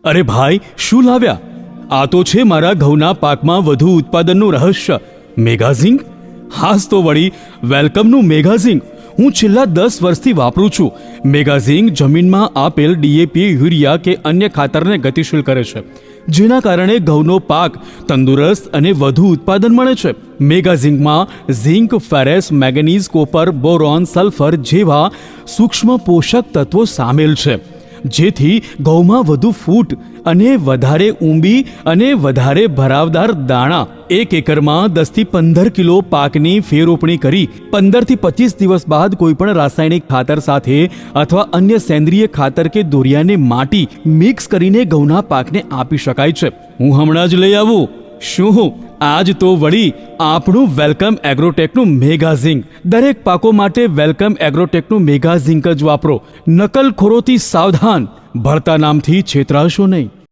અરે ભાઈ, શું લાવ્યા? આ તો છે મારા ઘઉંના પાકમાં વધુ ઉત્પાદનનું રહસ્ય, મેગાઝિંક. હાસ તો વળી વેલકમનું મેગાઝિંક હું છેલ્લા 10 વર્ષથી વાપરું છું. મેગાઝિંક જમીનમાં આપેલ ડીએપી, યુરિયા કે અન્ય ખાતરને ગતિશીલ કરે છે, જેના કારણે ઘઉંનો પાક તંદુરસ્ત અને વધુ ઉત્પાદન મળે છે. મેગાઝિંકમાં zinc, ferrous, manganese, copper, boron, sulphur જેવા સૂક્ષ્મ પોષક તત્વો સામેલ છે, જેથી ઘઉંમાં વધુ ફૂટ અને વધારે ઊંબી અને વધારે ભરાવદાર દાણા. 1 એકરમાં 10 થી 15 કિલો પાકની ફેરરોપણી કરી 15 થી 25 દિવસ બાદ કોઈપણ રાસાયણિક ખાતર સાથે અથવા અન્ય સેન્દ્રિય ખાતર કે દોરિયાને માટી મિક્સ કરીને ઘઉંના પાકને આપી શકાય છે. હું હમણાં જ લઈ આવું. શું? આજ તો વળી આપણું વેલકમ એગ્રોટેકનું મેગાઝિંક. દરેક પાકો માટે વેલકમ એગ્રોટેકનું મેગાઝિંક જ વાપરો. નકલખોરોથી સાવધાન. ભળતા નામથી છેતરાશો નહીં.